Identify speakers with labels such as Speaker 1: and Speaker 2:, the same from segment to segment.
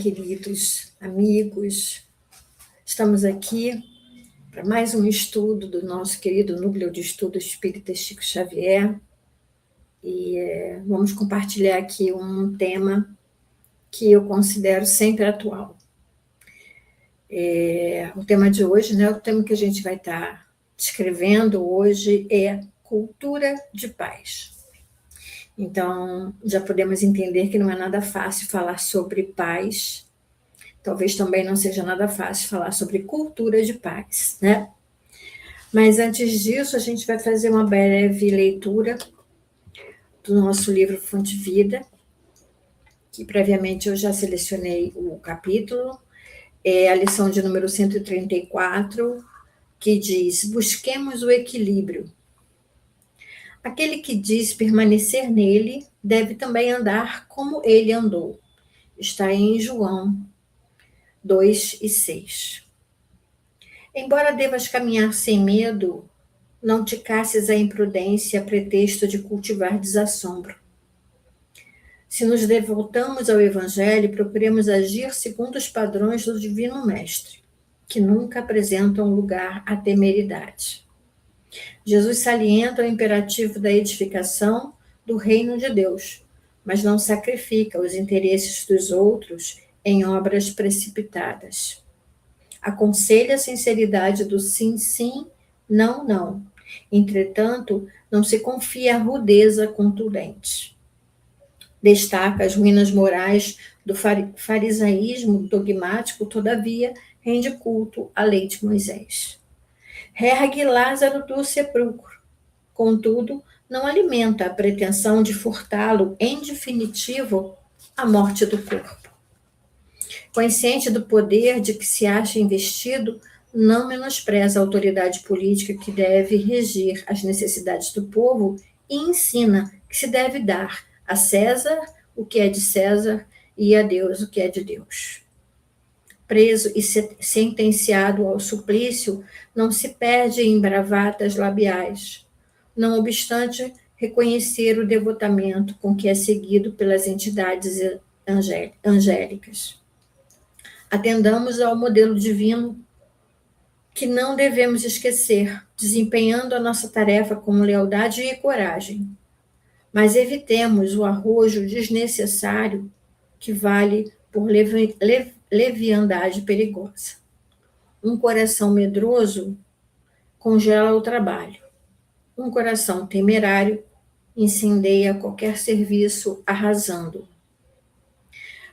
Speaker 1: Queridos amigos, estamos aqui para mais um estudo do nosso querido Núcleo de Estudos Espírita Chico Xavier e vamos compartilhar aqui um tema que eu considero sempre atual. O tema de hoje, o tema que a gente vai estar descrevendo hoje é cultura de paz. Então, já podemos entender que não é nada fácil falar sobre paz. Talvez também não seja nada fácil falar sobre cultura de paz, né? Mas antes disso, a gente vai fazer uma breve leitura do nosso livro Fonte Vida, que previamente eu já selecionei o capítulo, é a lição de número 134, que diz: busquemos o equilíbrio. Aquele que diz permanecer nele deve também andar como ele andou. Está em João 2:6. Embora devas caminhar sem medo, não te casses a imprudência a pretexto de cultivar desassombro. Se nos devoltamos ao Evangelho, procuremos agir segundo os padrões do Divino Mestre, que nunca apresentam lugar à temeridade. Jesus salienta o imperativo da edificação do reino de Deus, mas não sacrifica os interesses dos outros em obras precipitadas. Aconselha a sinceridade do sim, sim, não, não. Entretanto, não se confia à rudeza contundente. Destaca as ruínas morais do farisaísmo dogmático, todavia, rende culto à lei de Moisés. Reergue Lázaro do sepulcro, contudo, não alimenta a pretensão de furtá-lo, em definitivo, à morte do corpo. Consciente do poder de que se acha investido, não menospreza a autoridade política que deve regir as necessidades do povo e ensina que se deve dar a César o que é de César e a Deus o que é de Deus. Preso e sentenciado ao suplício, não se perde em bravatas labiais, não obstante reconhecer o devotamento com que é seguido pelas entidades angélicas. Atendamos ao modelo divino que não devemos esquecer, desempenhando a nossa tarefa com lealdade e coragem. Mas evitemos o arrojo desnecessário que vale por leviandade perigosa. Um coração medroso congela o trabalho. Um coração temerário incendeia qualquer serviço arrasando.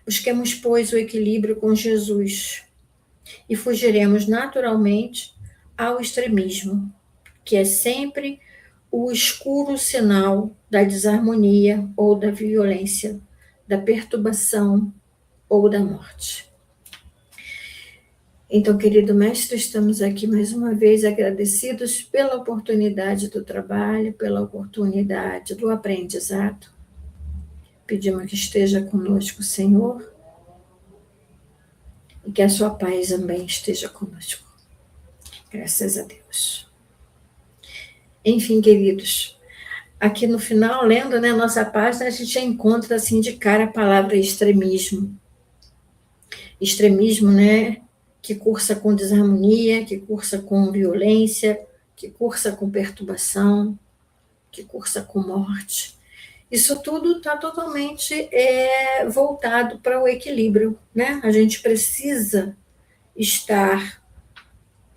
Speaker 1: Busquemos, pois, o equilíbrio com Jesus e fugiremos naturalmente ao extremismo, que é sempre o escuro sinal da desarmonia ou da violência, da perturbação ou da morte. Então, querido mestre, estamos aqui mais uma vez agradecidos pela oportunidade do trabalho, pela oportunidade do aprendizado. Pedimos que esteja conosco, Senhor, e que a sua paz também esteja conosco. Graças a Deus. Enfim, queridos, aqui no final, lendo a nossa página, a gente já encontra assim de cara a palavra extremismo. Extremismo, que cursa com desarmonia, que cursa com violência, que cursa com perturbação, que cursa com morte. Isso tudo está totalmente voltado para o equilíbrio, A gente precisa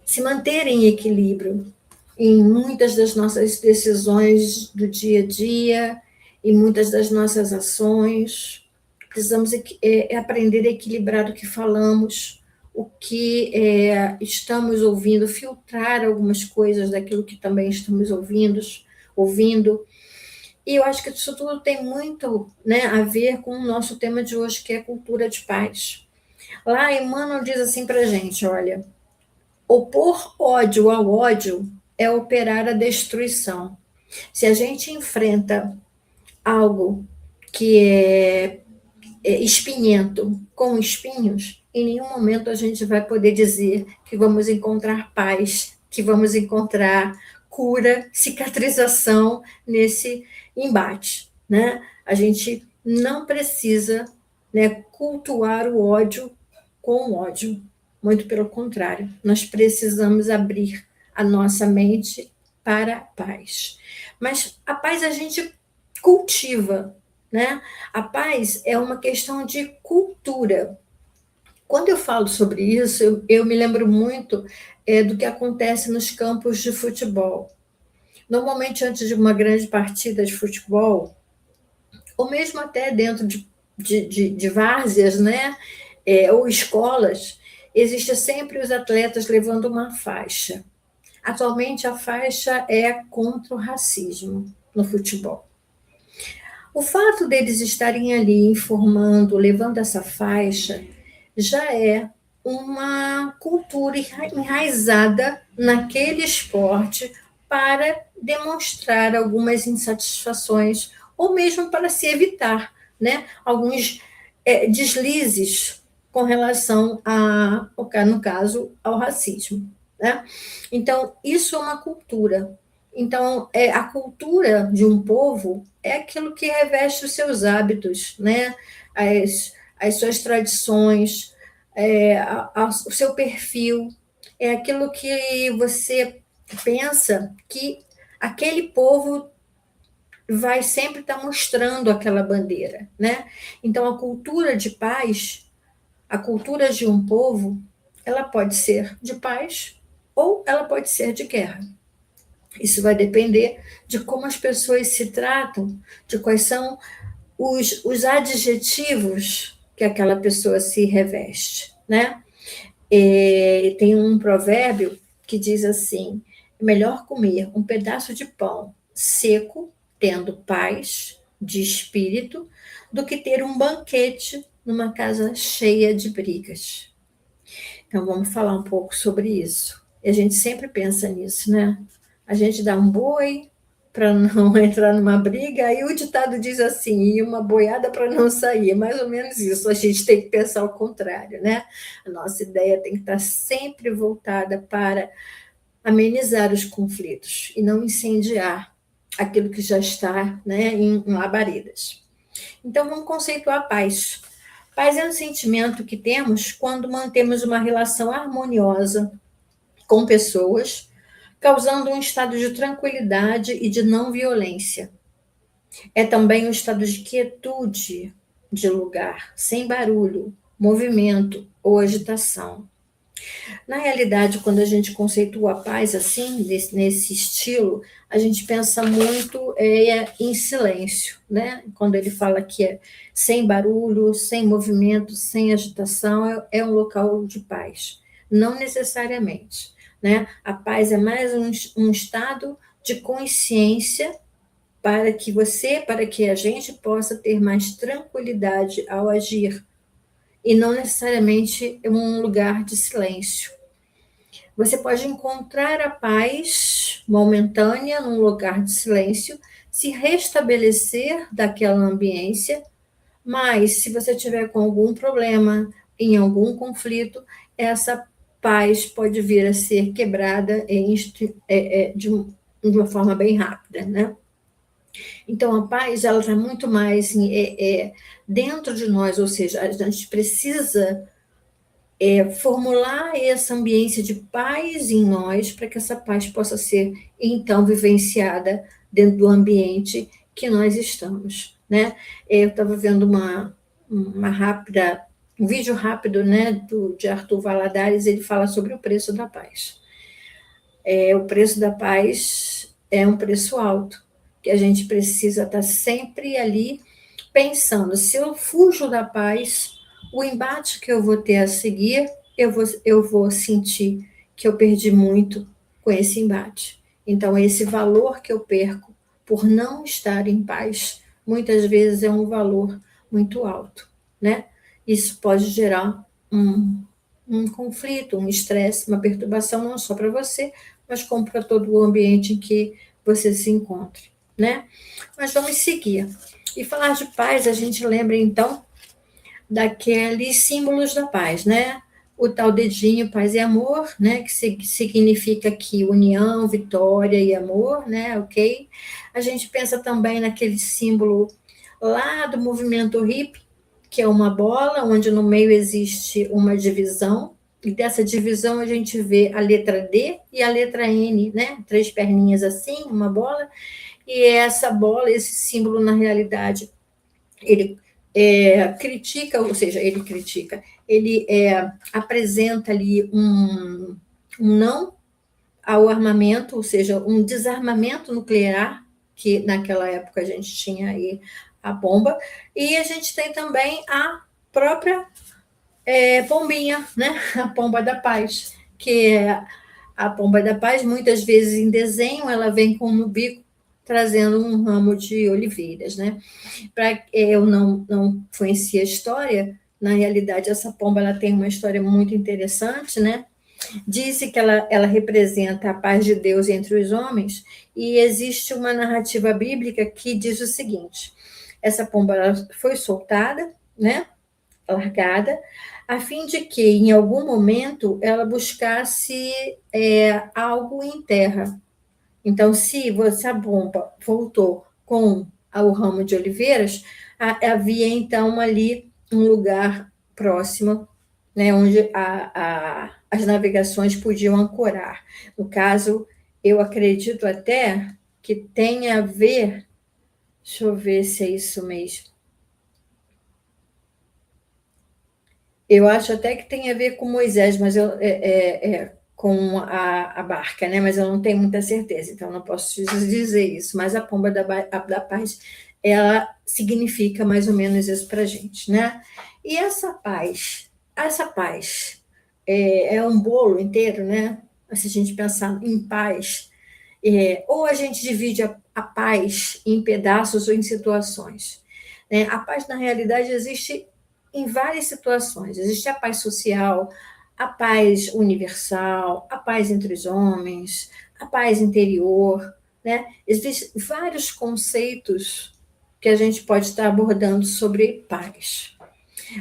Speaker 1: se manter em equilíbrio em muitas das nossas decisões do dia a dia, em muitas das nossas ações. Precisamos aprender a equilibrar o que falamos, o que estamos ouvindo, filtrar algumas coisas daquilo que também estamos ouvindo. E eu acho que isso tudo tem muito a ver com o nosso tema de hoje, que é cultura de paz. Lá, Emmanuel diz assim para a gente, olha, opor ódio ao ódio é operar a destruição. Se a gente enfrenta algo que é espinhento com espinhos, em nenhum momento a gente vai poder dizer que vamos encontrar paz, que vamos encontrar cura, cicatrização nesse embate, A gente não precisa né, cultuar o ódio com o ódio. Muito pelo contrário, nós precisamos abrir a nossa mente para a paz. Mas a paz a gente cultiva, né? A paz é uma questão de cultura. Quando eu falo sobre isso, eu me lembro muito do que acontece nos campos de futebol. Normalmente, antes de uma grande partida de futebol, ou mesmo até dentro de várzeas, né? Ou escolas, existe sempre os atletas levando uma faixa. Atualmente, a faixa é contra o racismo no futebol. O fato deles estarem ali informando, levando essa faixa, já é uma cultura enraizada naquele esporte para demonstrar algumas insatisfações, ou mesmo para se evitar, né, alguns deslizes com relação no caso, ao racismo. Né? Então, isso é uma cultura. Então, a cultura de um povo é aquilo que reveste os seus hábitos, né? As suas tradições, o seu perfil, é aquilo que você pensa que aquele povo vai sempre estar mostrando aquela bandeira, né? Então, a cultura de paz, a cultura de um povo, ela pode ser de paz ou ela pode ser de guerra. Isso vai depender de como as pessoas se tratam, de quais são os adjetivos que aquela pessoa se reveste, né? Tem um provérbio que diz assim: é melhor comer um pedaço de pão seco, tendo paz de espírito, do que ter um banquete numa casa cheia de brigas. Então, vamos falar um pouco sobre isso. E a gente sempre pensa nisso, né? A gente dá um boi para não entrar numa briga, aí o ditado diz assim, e uma boiada para não sair, é mais ou menos isso, a gente tem que pensar o contrário, né? A nossa ideia tem que estar sempre voltada para amenizar os conflitos e não incendiar aquilo que já está, né, em labaredas. Então, vamos conceituar a paz. Paz é um sentimento que temos quando mantemos uma relação harmoniosa com pessoas, causando um estado de tranquilidade e de não violência. É também um estado de quietude de lugar, sem barulho, movimento ou agitação. Na realidade, quando a gente conceitua a paz assim, nesse estilo, a gente pensa muito em silêncio, né? Quando ele fala que é sem barulho, sem movimento, sem agitação, é um local de paz. Não necessariamente, né? A paz é mais um estado de consciência para que a gente possa ter mais tranquilidade ao agir, e não necessariamente um lugar de silêncio. Você pode encontrar a paz momentânea num lugar de silêncio, se restabelecer daquela ambiência, mas se você tiver com algum problema, em algum conflito, essa paz pode vir a ser quebrada de uma forma bem rápida, né? Então, a paz, ela está muito mais dentro de nós, ou seja, a gente precisa formular essa ambiência de paz em nós, para que essa paz possa ser, então, vivenciada dentro do ambiente que nós estamos, né? Eu estava vendo um vídeo rápido, né, de Arthur Valadares, ele fala sobre o preço da paz. O preço da paz é um preço alto, que a gente precisa estar sempre ali pensando, se eu fujo da paz, o embate que eu vou ter a seguir, eu vou sentir que eu perdi muito com esse embate. Então, esse valor que eu perco por não estar em paz, muitas vezes é um valor muito alto, né? Isso pode gerar um conflito, um estresse, uma perturbação, não só para você, mas como para todo o ambiente em que você se encontre, né? Mas vamos seguir. E falar de paz, a gente lembra, então, daqueles símbolos da paz, né? O tal dedinho, paz e amor, né? Que significa aqui união, vitória e amor, né? Ok? A gente pensa também naquele símbolo lá do movimento hippie, que é uma bola onde no meio existe uma divisão, e dessa divisão a gente vê a letra D e a letra N, né? 3 perninhas assim, uma bola, e essa bola, esse símbolo, na realidade, ele critica, ou seja, ele apresenta ali um não ao armamento, ou seja, um desarmamento nuclear, que naquela época a gente tinha aí a bomba, e a gente tem também a própria pombinha, né? A pomba da paz, que é a pomba da paz, muitas vezes em desenho, ela vem com no bico trazendo um ramo de oliveiras, né? Eu não conhecia a história, na realidade, essa pomba ela tem uma história muito interessante, né? Diz-se que ela representa a paz de Deus entre os homens, e existe uma narrativa bíblica que diz o seguinte: essa pomba ela foi soltada, né? Largada, a fim de que, em algum momento, ela buscasse algo em terra. Então, se você, a bomba voltou com o ramo de oliveiras, havia então ali um lugar próximo, né, onde as navegações podiam ancorar. No caso, eu acredito até que tenha a ver, deixa eu ver se é isso mesmo. Eu acho até que tem a ver com Moisés, mas com a barca, né? Mas eu não tenho muita certeza, então não posso te dizer isso. Mas a pomba da paz, ela significa mais ou menos isso para a gente, né? E essa paz é um bolo inteiro, né? Se a gente pensar em paz, ou a gente divide a paz em pedaços ou em situações. Né? A paz, na realidade, existe em várias situações. Existe a paz social, a paz universal, a paz entre os homens, a paz interior. Né? Existem vários conceitos que a gente pode estar abordando sobre paz.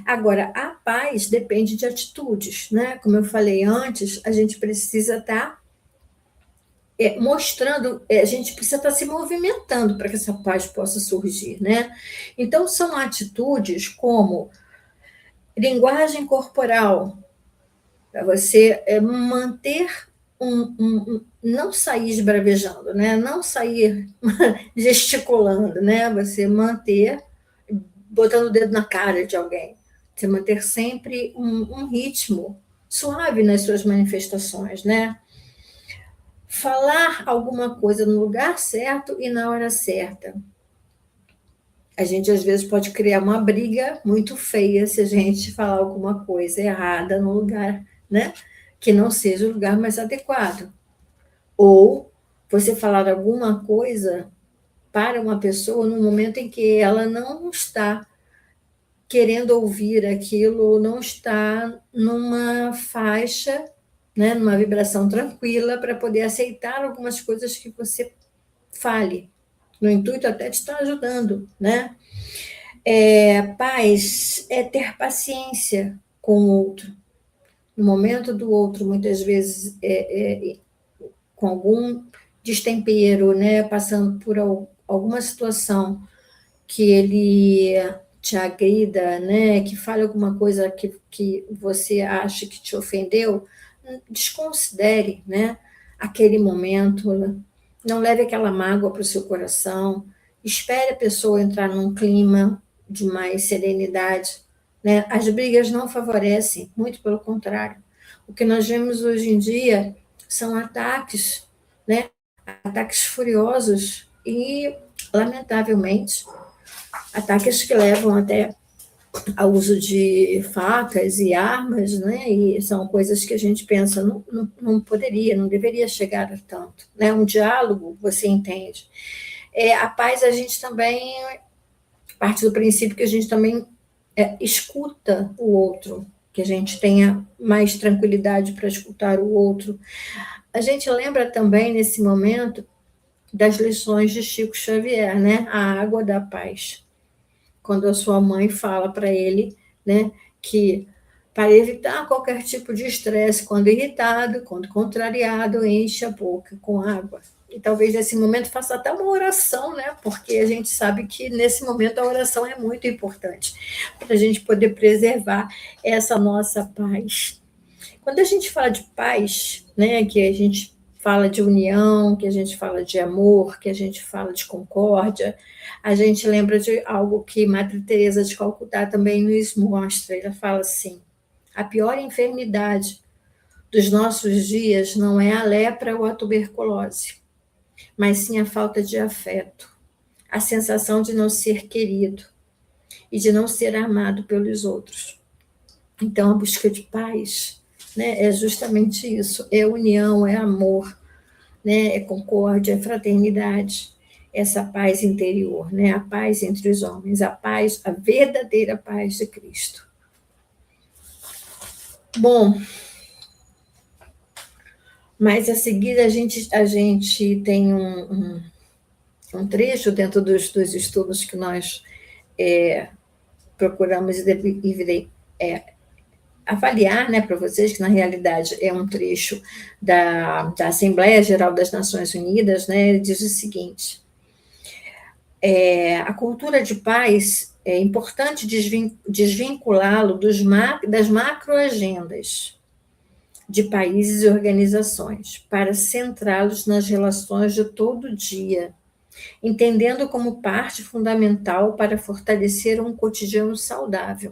Speaker 1: Agora, a paz depende de atitudes. Né? Como eu falei antes, a gente precisa estar mostrando, a gente precisa estar se movimentando para que essa paz possa surgir, né? Então, são atitudes como linguagem corporal, para você manter não sair esbravejando, né? Não sair gesticulando, né? Você manter, botando o dedo na cara de alguém. Você manter sempre um ritmo suave nas suas manifestações, né? Falar alguma coisa no lugar certo e na hora certa. A gente, às vezes, pode criar uma briga muito feia se a gente falar alguma coisa errada no lugar, né? Que não seja o lugar mais adequado. Ou você falar alguma coisa para uma pessoa no momento em que ela não está querendo ouvir aquilo, não está numa faixa, né, numa vibração tranquila para poder aceitar algumas coisas que você fale, no intuito até de estar ajudando, né? Paz é ter paciência com o outro. No momento do outro, muitas vezes, com algum destempero, né, passando por alguma situação que ele te agrida, né, que fale alguma coisa que você acha que te ofendeu, desconsidere, né, aquele momento, não leve aquela mágoa para o seu coração, espere a pessoa entrar num clima de mais serenidade, né? As brigas não favorecem, muito pelo contrário. O que nós vemos hoje em dia são ataques, né? Ataques furiosos e, lamentavelmente, ataques que levam até ao uso de facas e armas, né? E são coisas que a gente pensa, não poderia, não deveria chegar a tanto. Né? Um diálogo, você entende. A paz, a gente também parte do princípio que a gente também escuta o outro, que a gente tenha mais tranquilidade para escutar o outro. A gente lembra também, nesse momento, das lições de Chico Xavier, né? A água da paz. Quando a sua mãe fala para ele, né, que para evitar qualquer tipo de estresse, quando irritado, quando contrariado, enche a boca com água. E talvez nesse momento faça até uma oração, né? Porque a gente sabe que nesse momento a oração é muito importante para a gente poder preservar essa nossa paz. Quando a gente fala de paz, né, que a gente fala de união, que a gente fala de amor, que a gente fala de concórdia, a gente lembra de algo que Madre Teresa de Calcutá também nos mostra. Ela fala assim: a pior enfermidade dos nossos dias não é a lepra ou a tuberculose, mas sim a falta de afeto, a sensação de não ser querido e de não ser amado pelos outros. Então, a busca de paz, né, é justamente isso: é união, é amor, né, é concórdia, é fraternidade, essa paz interior, né, a paz entre os homens, a paz, a verdadeira paz de Cristo. Bom, mas a seguir a gente tem um trecho dentro dos estudos que nós procuramos avaliar, né, para vocês, que na realidade é um trecho da Assembleia Geral das Nações Unidas, né, ele diz o seguinte: a cultura de paz é importante desvinculá-lo das macroagendas de países e organizações, para centrá-los nas relações de todo dia, entendendo como parte fundamental para fortalecer um cotidiano saudável.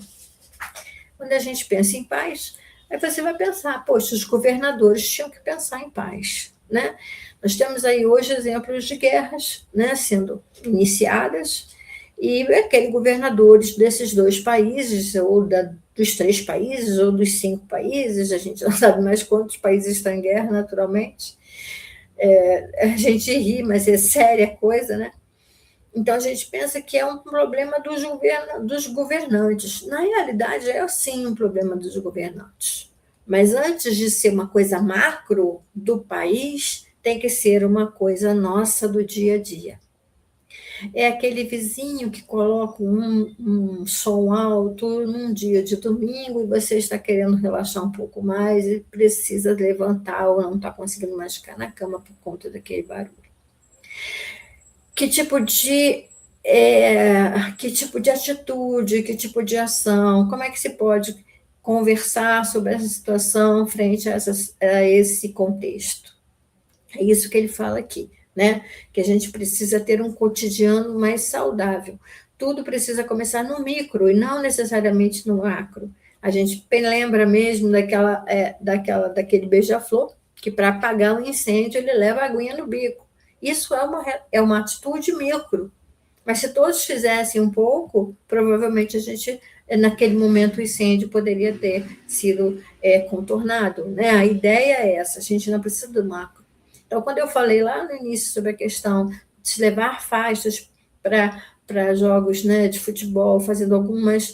Speaker 1: Quando a gente pensa em paz, aí você vai pensar, poxa, os governadores tinham que pensar em paz, né? Nós temos aí hoje exemplos de guerras, né, sendo iniciadas, e aqueles governadores desses dois países, ou dos 3 países, ou dos 5 países, a gente não sabe mais quantos países estão em guerra, naturalmente. A gente ri, mas é séria a coisa, né? Então, a gente pensa que é um problema dos governantes. Na realidade, é sim um problema dos governantes. Mas antes de ser uma coisa macro do país, tem que ser uma coisa nossa do dia a dia. É aquele vizinho que coloca um som alto num dia de domingo e você está querendo relaxar um pouco mais e precisa levantar ou não está conseguindo mais ficar na cama por conta daquele barulho. Que tipo de atitude, que tipo de ação, como é que se pode conversar sobre essa situação frente a esse contexto? É isso que ele fala aqui, né? Que a gente precisa ter um cotidiano mais saudável. Tudo precisa começar no micro e não necessariamente no macro. A gente lembra mesmo daquele beija-flor que para apagar um incêndio ele leva a aguinha no bico. Isso é uma atitude micro, mas se todos fizessem um pouco, provavelmente naquele momento, o incêndio poderia ter sido contornado, né? A ideia é essa, a gente não precisa do macro. Então, quando eu falei lá no início sobre a questão de levar faixas para jogos, né, de futebol, fazendo algumas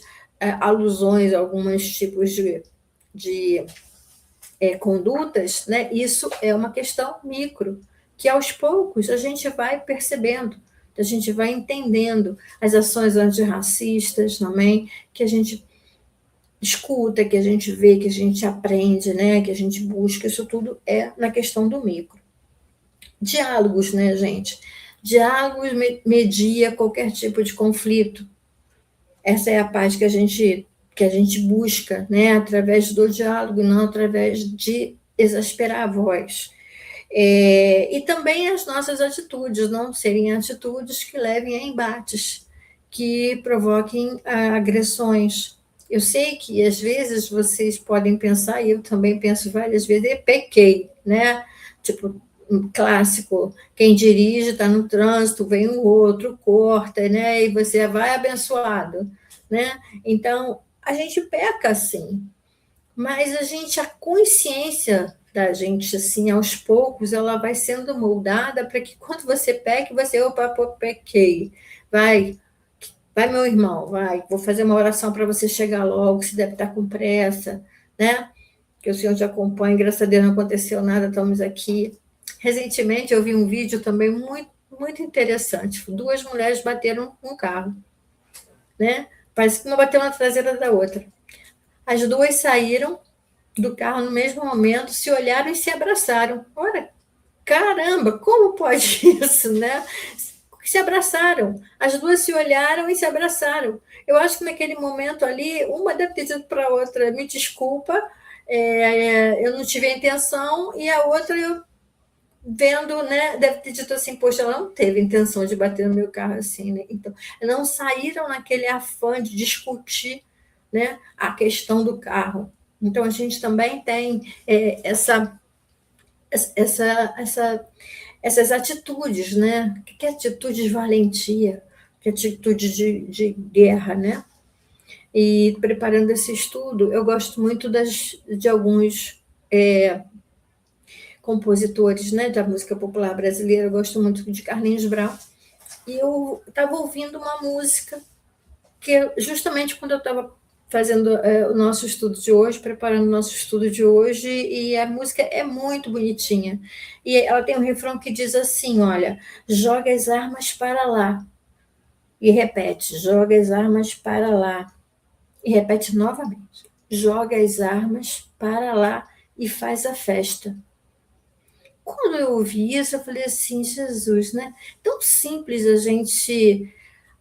Speaker 1: alusões a alguns tipos de condutas, né, isso é uma questão micro, que aos poucos a gente vai percebendo, a gente vai entendendo as ações antirracistas também, que a gente escuta, que a gente vê, que a gente aprende, né, que a gente busca, isso tudo é na questão do micro. Diálogos, né, gente? Diálogos media qualquer tipo de conflito. Essa é a paz que a gente busca, né, através do diálogo, não através de exasperar a voz. E também as nossas atitudes, não serem atitudes que levem a embates, que provoquem agressões. Eu sei que às vezes vocês podem pensar, e eu também penso várias vezes, pequei, né? Tipo, um clássico, quem dirige está no trânsito, vem um outro, corta, né? E você vai abençoado, né? Então, a gente peca assim, mas a consciência da gente, assim, aos poucos, ela vai sendo moldada para que quando você peque, opa, pequei, vai, meu irmão, vai, vou fazer uma oração para você chegar logo, você deve estar com pressa, né? Que o Senhor te acompanhe, graças a Deus não aconteceu nada, estamos aqui. Recentemente eu vi um vídeo também muito, muito interessante, 2 mulheres bateram um carro, né? Parece que uma bateu na traseira da outra. As 2 saíram do carro no mesmo momento, se olharam e se abraçaram. Ora, Caramba, como pode isso, né? Se abraçaram. As duas se olharam e se abraçaram. Eu acho que naquele momento ali, uma deve ter dito para a outra: me desculpa, eu não tive a intenção, e a outra, eu vendo, né, deve ter dito assim: poxa, ela não teve intenção de bater no meu carro assim, né? Então, não saíram naquele afã de discutir, né, a questão do carro. Então, a gente também tem essa, essa essas atitudes, né? Que atitude de valentia, que atitude de guerra, né? E preparando esse estudo, eu gosto muito de alguns compositores, né, da música popular brasileira. Eu gosto muito de Carlinhos Brau. E eu estava ouvindo uma música que, justamente quando eu estava fazendo o nosso estudo de hoje, preparando o nosso estudo de hoje, e a música é muito bonitinha. E ela tem um refrão que diz assim: olha, joga as armas para lá. E repete: joga as armas para lá. E repete novamente: joga as armas para lá e faz a festa. Quando eu ouvi isso, eu falei assim: Jesus, né? Tão simples a gente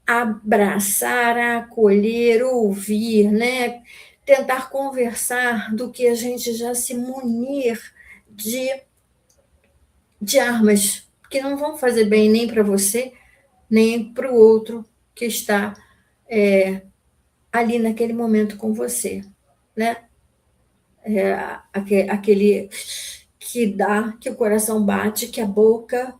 Speaker 1: abraçar, acolher, ouvir, né? Tentar conversar, do que a gente já se munir de, de armas que não vão fazer bem nem para você, nem para o outro que está ali naquele momento com você, né? Aquele que dá, que o coração bate, que a boca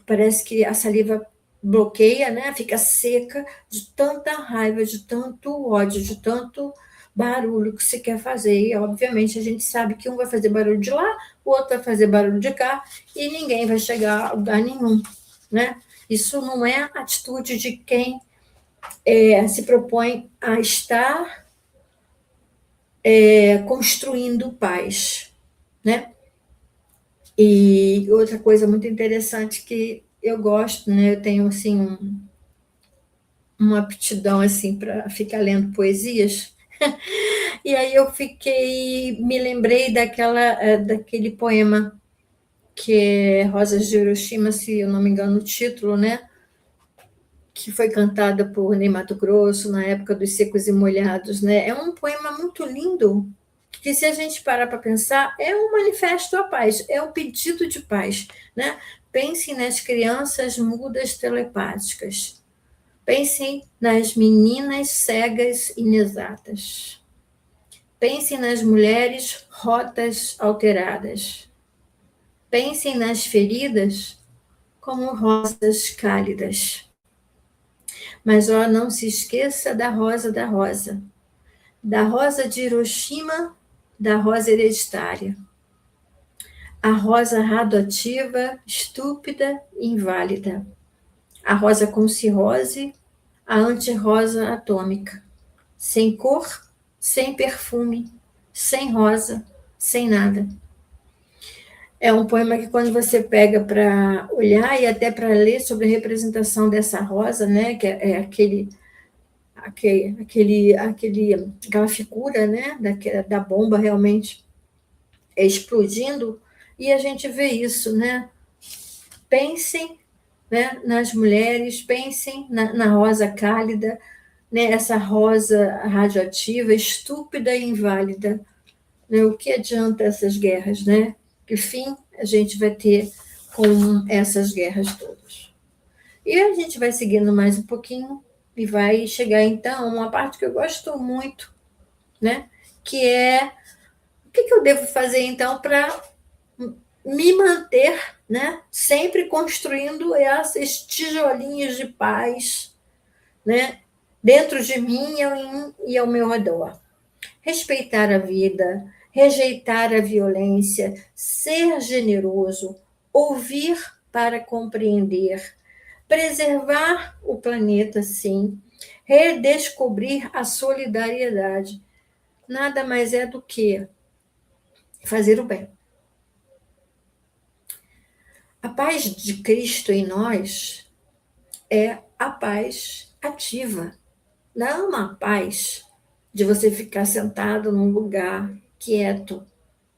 Speaker 1: parece que a saliva bloqueia, né? Fica seca de tanta raiva, de tanto ódio, de tanto barulho que se quer fazer. E, obviamente, a gente sabe que um vai fazer barulho de lá, o outro vai fazer barulho de cá, e ninguém vai chegar a lugar nenhum, né? Isso não é atitude de quem se propõe a estar construindo paz, né? E outra coisa muito interessante que eu gosto, né? Eu tenho assim uma aptidão assim para ficar lendo poesias. E aí eu me lembrei daquele poema que é Rosas de Hiroshima, se eu não me engano o título, né? Que foi cantada por Ney Matogrosso na época dos Secos e Molhados, né? É um poema muito lindo, que, se a gente parar para pensar, é um manifesto à paz, é um pedido de paz, né? Pensem nas crianças mudas telepáticas, pensem nas meninas cegas inexatas, pensem nas mulheres rotas alteradas, pensem nas feridas como rosas cálidas. Mas, ó, não se esqueça da rosa de Hiroshima, da rosa hereditária, a rosa radioativa, estúpida e inválida, a rosa com cirrose, a antirrosa atômica, sem cor, sem perfume, sem rosa, sem nada. É um poema que, quando você pega para olhar e até para ler sobre a representação dessa rosa, né, que é aquela figura, né, da bomba realmente explodindo, e a gente vê isso, né? Pensem, né, nas mulheres, pensem na rosa cálida, né, essa rosa radioativa, estúpida e inválida. Né? O que adianta essas guerras, né? Que fim a gente vai ter com essas guerras todas? E a gente vai seguindo mais um pouquinho e vai chegar, então, a uma parte que eu gosto muito, né? Que é: o que eu devo fazer, então, para me manter, né, sempre construindo esses tijolinhos de paz, né, dentro de mim e ao meu redor. Respeitar a vida, rejeitar a violência, ser generoso, ouvir para compreender, preservar o planeta, sim, redescobrir a solidariedade. Nada mais é do que fazer o bem. A paz de Cristo em nós é a paz ativa. Não é uma paz de você ficar sentado num lugar quieto,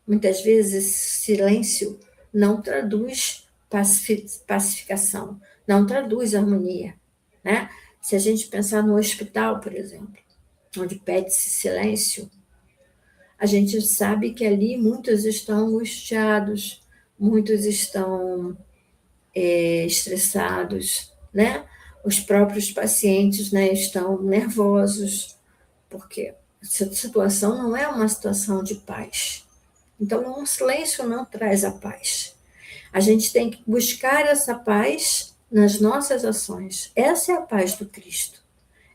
Speaker 1: muitas vezes silêncio, não traduz pacificação, não traduz harmonia, né? Se a gente pensar no hospital, por exemplo, onde pede-se silêncio, a gente sabe que ali muitos estão angustiados, muitos estão estressados, né? Os próprios pacientes, né, estão nervosos, porque essa situação não é uma situação de paz. Então, um silêncio não traz a paz. A gente tem que buscar essa paz nas nossas ações. Essa é a paz do Cristo.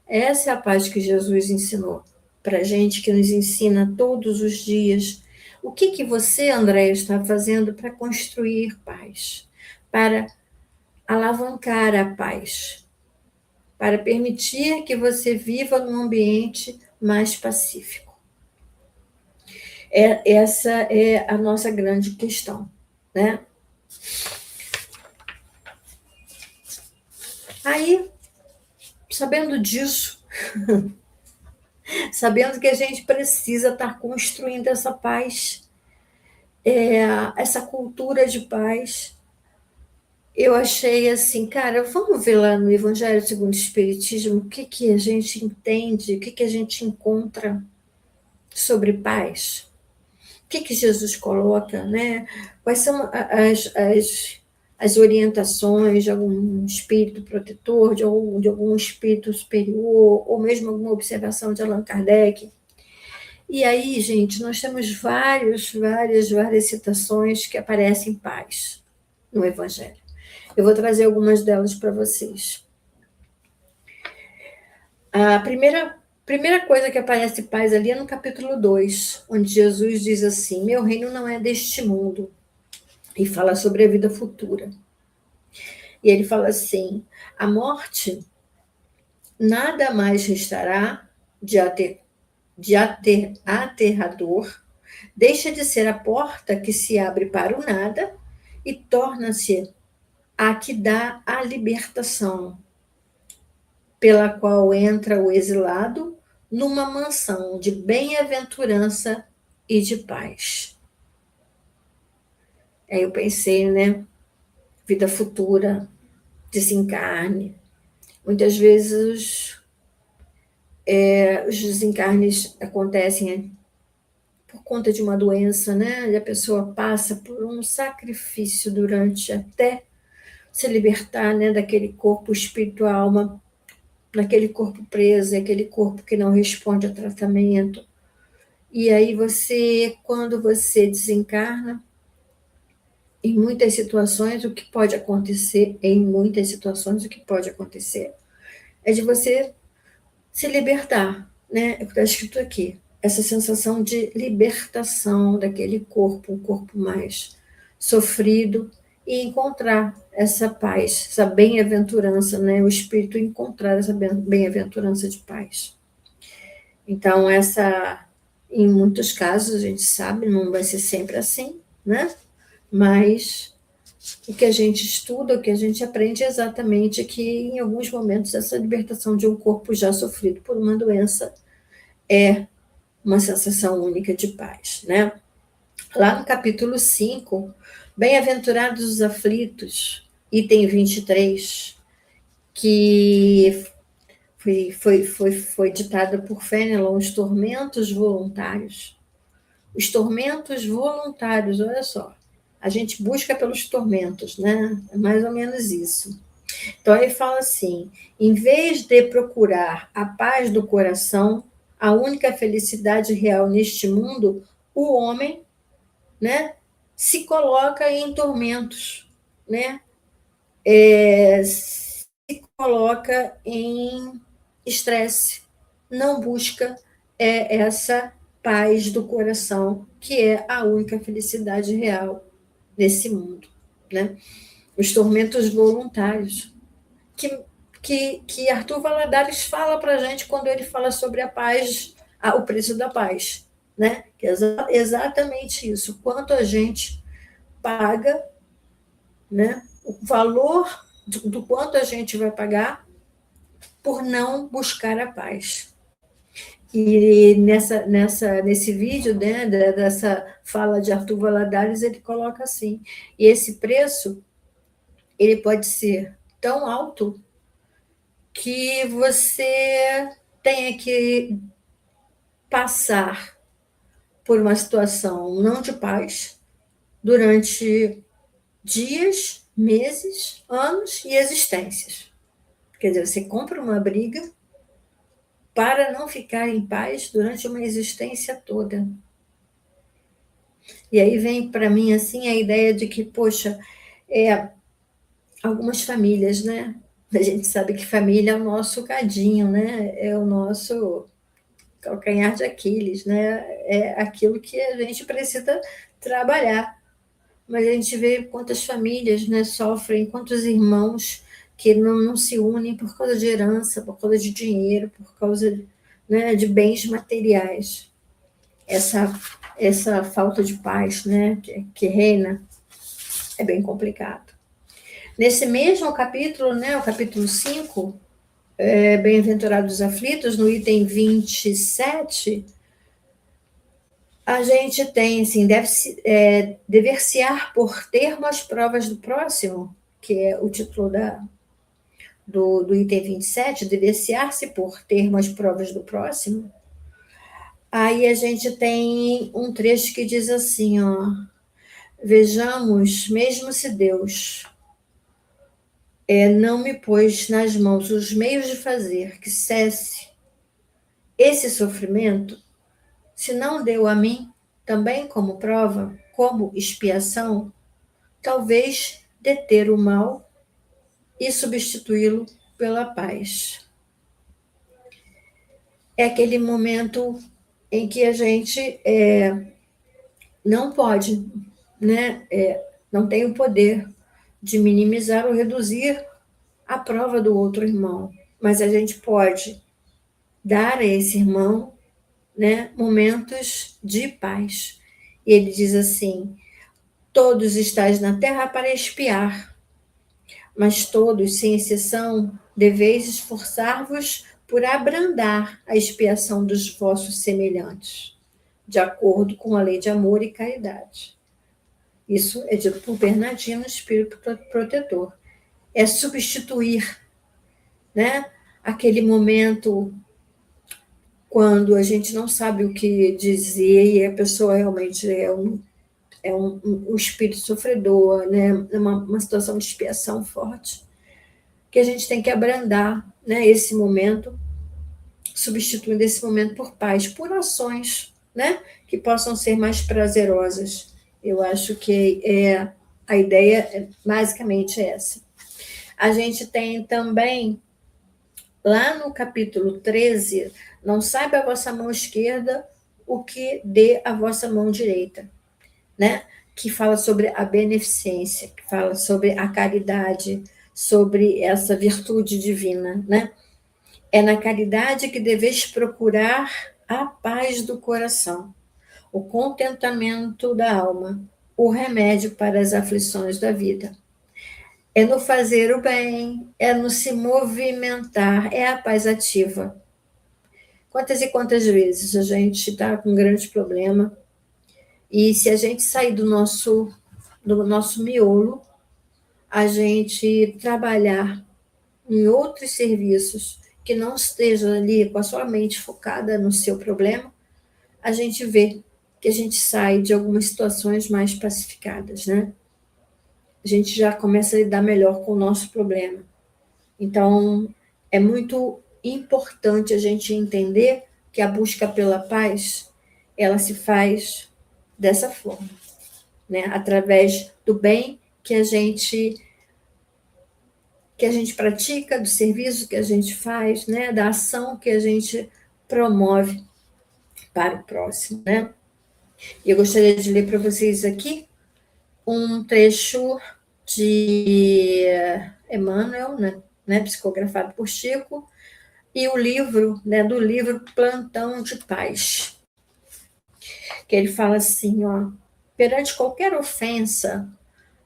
Speaker 1: Essa é a paz que Jesus ensinou para a gente, que nos ensina todos os dias. O que você, André, está fazendo para construir paz? Para alavancar a paz? Para permitir que você viva num ambiente mais pacífico? Essa é a nossa grande questão, né? Aí, sabendo disso, sabendo que a gente precisa estar construindo essa paz, essa cultura de paz, eu achei assim, cara, vamos ver lá no Evangelho segundo o Espiritismo o que a gente entende, o que a gente encontra sobre paz, o que Jesus coloca, né? Quais são as orientações de algum espírito protetor, de algum espírito superior, ou mesmo alguma observação de Allan Kardec. E aí, gente, nós temos várias citações que aparecem paz no Evangelho. Eu vou trazer algumas delas para vocês. A primeira coisa que aparece paz ali é no capítulo 2, onde Jesus diz assim: meu reino não é deste mundo, e fala sobre a vida futura. E ele fala assim: a morte nada mais restará de aterrador, deixa de ser a porta que se abre para o nada e torna-se a que dá a libertação, pela qual entra o exilado numa mansão de bem-aventurança e de paz. Aí eu pensei, né? Vida futura, desencarne. Muitas vezes os desencarnes acontecem por conta de uma doença, né? E a pessoa passa por um sacrifício durante até se libertar, né, daquele corpo espírito, alma, naquele corpo preso, aquele corpo que não responde ao tratamento. E aí quando você desencarna, em muitas situações, o que pode acontecer, é de você se libertar, né? Está escrito aqui, essa sensação de libertação daquele corpo, um corpo mais sofrido, e encontrar essa paz, essa bem-aventurança, né? O espírito encontrar essa bem-aventurança de paz. Então, em muitos casos, a gente sabe, não vai ser sempre assim, né? Mas o que a gente estuda, o que a gente aprende é exatamente que, em alguns momentos, essa libertação de um corpo já sofrido por uma doença é uma sensação única de paz, né? Lá no capítulo 5, Bem-aventurados os aflitos, item 23, que foi ditada por Fenelon, os tormentos voluntários. Os tormentos voluntários, olha só. A gente busca pelos tormentos, né? É mais ou menos isso. Então, ele fala assim: em vez de procurar a paz do coração, a única felicidade real neste mundo, o homem, né, se coloca em tormentos, né? Se coloca em estresse, não busca essa paz do coração, que é a única felicidade real nesse mundo, né? Os tormentos voluntários, que Arthur Valadares fala para a gente quando ele fala sobre a paz, o preço da paz, né? Que é exatamente isso, quanto a gente paga, né? O valor do quanto a gente vai pagar por não buscar a paz. E nesse vídeo, né, dessa fala de Arthur Valadares, ele coloca assim: e esse preço ele pode ser tão alto que você tenha que passar por uma situação não de paz durante dias, meses, anos e existências. Quer dizer, você compra uma briga para não ficar em paz durante uma existência toda. E aí vem para mim assim a ideia de que, poxa, algumas famílias, né? A gente sabe que família é o nosso cadinho, né? É o nosso calcanhar de Aquiles, né? É aquilo que a gente precisa trabalhar. Mas a gente vê quantas famílias, né, sofrem, quantos irmãos que não se unem por causa de herança, por causa de dinheiro, por causa, né, de bens materiais. Essa falta de paz, né, que reina é bem complicado. Nesse mesmo capítulo, né, o capítulo 5, Bem-aventurados os aflitos, no item 27, a gente tem, assim, dever-se-á por termo as provas do próximo, que é o título do item 27, dever-se-á-se por termo as provas do próximo. Aí a gente tem um trecho que diz assim, ó: vejamos, mesmo se Deus não me pôs nas mãos os meios de fazer que cesse esse sofrimento, se não deu a mim também como prova, como expiação, talvez deter o mal e substituí-lo pela paz. É aquele momento em que a gente não pode, né, não tem o poder de minimizar ou reduzir a prova do outro irmão, mas a gente pode dar a esse irmão, né, momentos de paz. E ele diz assim: todos estáis na terra para expiar, mas todos, sem exceção, deveis esforçar-vos por abrandar a expiação dos vossos semelhantes, de acordo com a lei de amor e caridade. Isso é dito por Bernardino, espírito protetor. É substituir, né, aquele momento quando a gente não sabe o que dizer e a pessoa realmente um espírito sofredor, né, uma situação de expiação forte, que a gente tem que abrandar, né, esse momento, substituindo esse momento por paz, por ações, né, que possam ser mais prazerosas. Eu acho que a ideia é basicamente essa. A gente tem também, lá no capítulo 13, não saiba a vossa mão esquerda o que dê a vossa mão direita, né? Que fala sobre a beneficência, que fala sobre a caridade, sobre essa virtude divina, né? É na caridade que deveis procurar a paz do coração, o contentamento da alma, o remédio para as aflições da vida. É no fazer o bem, é no se movimentar, é a paz ativa. Quantas e quantas vezes a gente está com um grande problema e se a gente sair do nosso miolo, a gente trabalhar em outros serviços que não esteja ali com a sua mente focada no seu problema, a gente vê que a gente sai de algumas situações mais pacificadas, né? A gente já começa a lidar melhor com o nosso problema. Então, é muito importante a gente entender que a busca pela paz, ela se faz dessa forma, né? Através do bem que a gente pratica, do serviço que a gente faz, né? Da ação que a gente promove para o próximo, né? E eu gostaria de ler para vocês aqui um trecho de Emmanuel, né, psicografado por Chico, e o livro, né, do livro Plantão de Paz, que ele fala assim, ó: perante qualquer ofensa,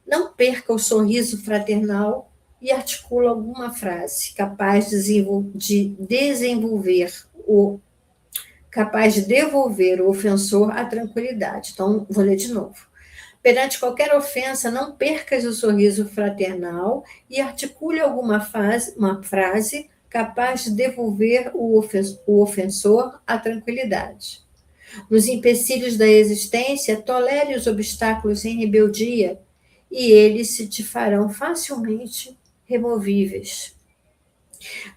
Speaker 1: não perca o sorriso fraternal e articula alguma frase capaz de desenvolver o capaz de devolver o ofensor à tranquilidade. Então, vou ler de novo. Perante qualquer ofensa, não percas o sorriso fraternal e articule uma frase capaz de devolver o ofensor à tranquilidade. Nos empecilhos da existência, tolere os obstáculos sem rebeldia e eles se te farão facilmente removíveis.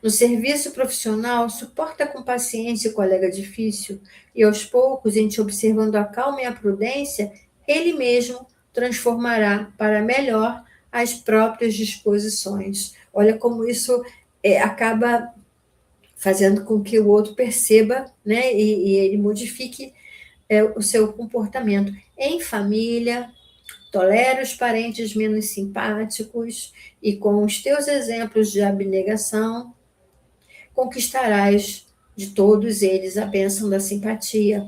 Speaker 1: No serviço profissional, suporta com paciência o colega difícil e, aos poucos, em te observando a calma e a prudência, ele mesmo transformará para melhor as próprias disposições. Olha como isso acaba fazendo com que o outro perceba, né, e ele modifique o seu comportamento. Em família, tolera os parentes menos simpáticos e, com os teus exemplos de abnegação, conquistarás de todos eles a bênção da simpatia.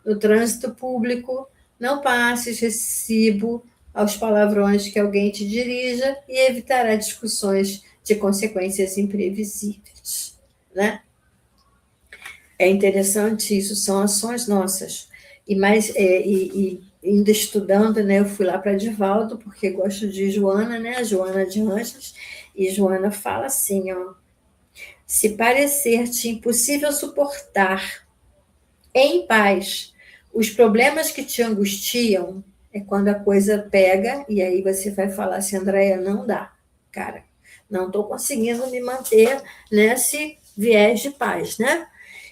Speaker 1: No trânsito público, não passes recibo aos palavrões que alguém te dirija e evitará discussões de consequências imprevisíveis, né? É interessante isso, são ações nossas. E mais, ainda estudando, né, eu fui lá para Divaldo, porque gosto de Joana, né, Joana de Anjos, e Joana fala assim, ó, se parecer-te impossível suportar em paz os problemas que te angustiam, é quando a coisa pega, e aí você vai falar assim, Andréia, não dá, cara, não estou conseguindo me manter nesse viés de paz, né?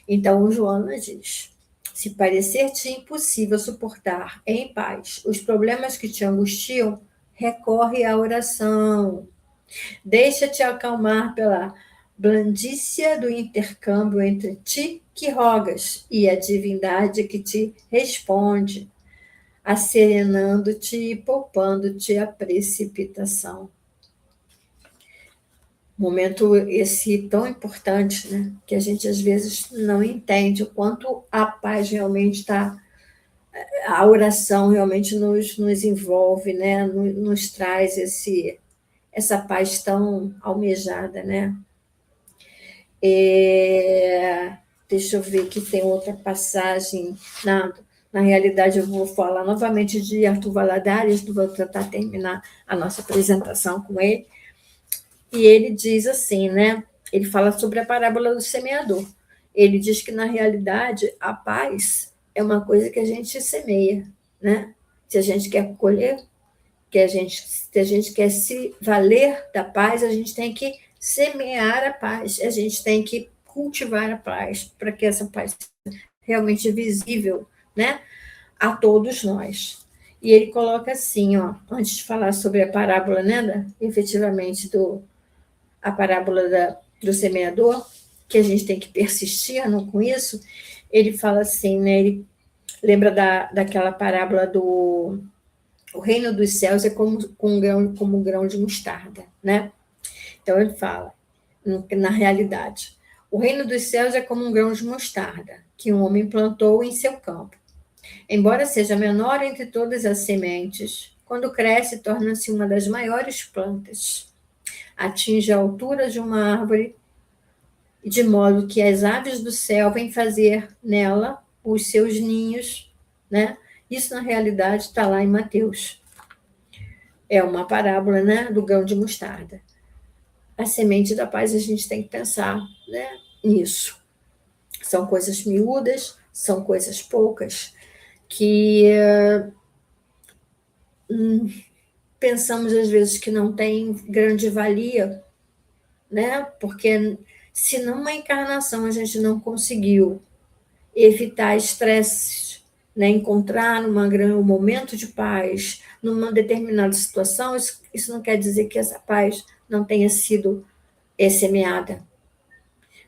Speaker 1: Então, o Joana diz, se parecer-te impossível suportar em paz os problemas que te angustiam, recorre à oração. Deixa-te acalmar pela blandícia do intercâmbio entre ti que rogas e a divindade que te responde, acerenando-te e poupando-te a precipitação. Momento esse tão importante, né? Que a gente às vezes não entende o quanto a paz realmente está, a oração realmente nos envolve, né? Nos traz essa paz tão almejada, né? Deixa eu ver que tem outra passagem. Na realidade, eu vou falar novamente de Arthur Valadares, vou tentar terminar a nossa apresentação com ele. E ele diz assim, né? Ele fala sobre a parábola do semeador. Ele diz que, na realidade, a paz é uma coisa que a gente semeia, né? Se a gente quer colher, se a gente quer se valer da paz, a gente tem que semear a paz, a gente tem que cultivar a paz, para que essa paz seja realmente visível, né, a todos nós. E ele coloca assim, ó, antes de falar sobre a parábola, né, efetivamente, a parábola do semeador, que a gente tem que persistir com isso, ele fala assim, né, ele lembra daquela parábola do o reino dos céus é como um grão de mostarda, né? Então ele fala, na realidade, o reino dos céus é como um grão de mostarda que um homem plantou em seu campo. Embora seja menor entre todas as sementes, quando cresce torna-se uma das maiores plantas. Atinge a altura de uma árvore, de modo que as aves do céu vêm fazer nela os seus ninhos, né? Isso, na realidade, está lá em Mateus. É uma parábola, né, do grão de mostarda. A semente da paz, a gente tem que pensar, né, nisso. São coisas miúdas, são coisas poucas, que pensamos, às vezes, que não tem grande valia, né? Porque se numa encarnação a gente não conseguiu evitar estresses, né? Encontrar um momento de paz numa determinada situação, isso não quer dizer que essa paz não tenha sido semeada.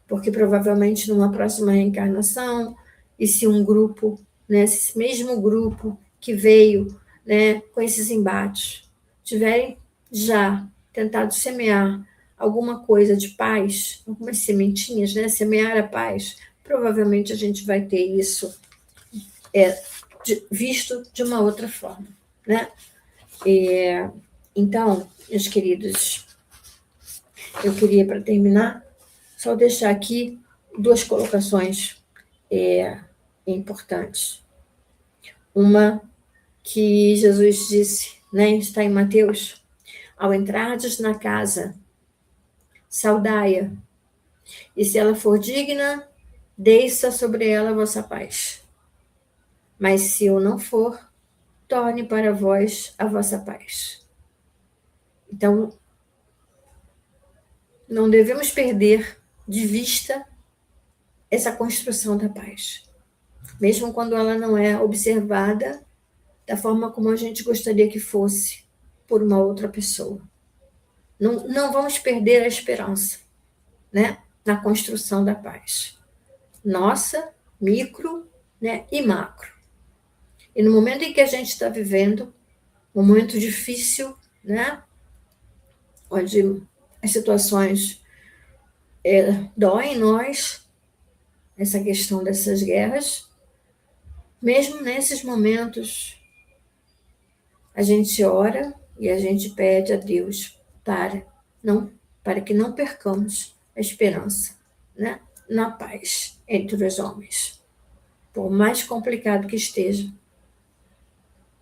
Speaker 1: Porque provavelmente numa próxima reencarnação, e se um grupo, né, esse mesmo grupo que veio, né, com esses embates, tiverem já tentado semear alguma coisa de paz, algumas sementinhas, né, semear a paz, provavelmente a gente vai ter isso visto de uma outra forma, né? Então, meus queridos, eu queria, para terminar, só deixar aqui duas colocações importantes. Uma que Jesus disse, né, está em Mateus: ao entrardes na casa, saudai-a, e se ela for digna, desça sobre ela a vossa paz. Mas se o não for, torne para vós a vossa paz. Então, não devemos perder de vista essa construção da paz, mesmo quando ela não é observada da forma como a gente gostaria que fosse por uma outra pessoa. Não vamos perder a esperança, né, na construção da paz. Nossa, micro, né, e macro. E no momento em que a gente está vivendo um momento difícil, né, onde as situações doem em nós, essa questão dessas guerras, mesmo nesses momentos, a gente ora e a gente pede a Deus para que não percamos a esperança, né, na paz entre os homens. Por mais complicado que esteja,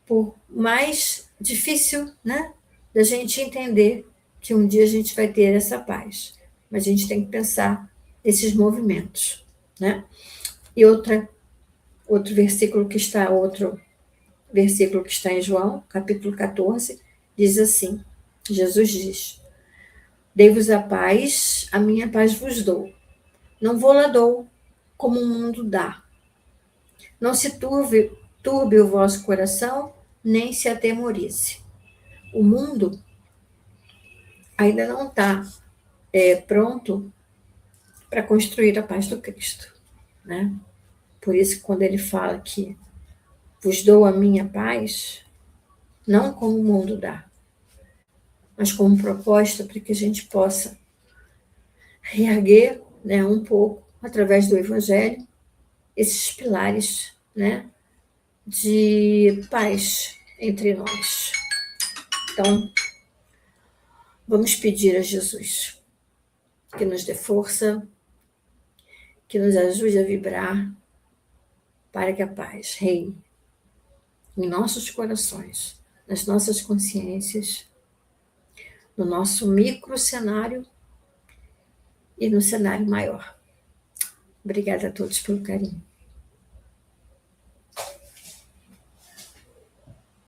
Speaker 1: por mais difícil, né, da gente entender que um dia a gente vai ter essa paz. Mas a gente tem que pensar nesses movimentos, né? E outro versículo que está em João, capítulo 14, diz assim: Jesus diz: dei-vos a paz, a minha paz vos dou. Não vou lá dou, como o mundo dá. Não se turbe o vosso coração, nem se atemorize. O mundo ainda não está pronto para construir a paz do Cristo, né? Por isso, quando ele fala que vos dou a minha paz, não como o mundo dá, mas como proposta para que a gente possa reerguer, né, um pouco, através do Evangelho, esses pilares, né, de paz entre nós. Então, vamos pedir a Jesus que nos dê força, que nos ajude a vibrar para que a paz reine em nossos corações, nas nossas consciências, no nosso micro cenário e no cenário maior. Obrigada a todos pelo carinho.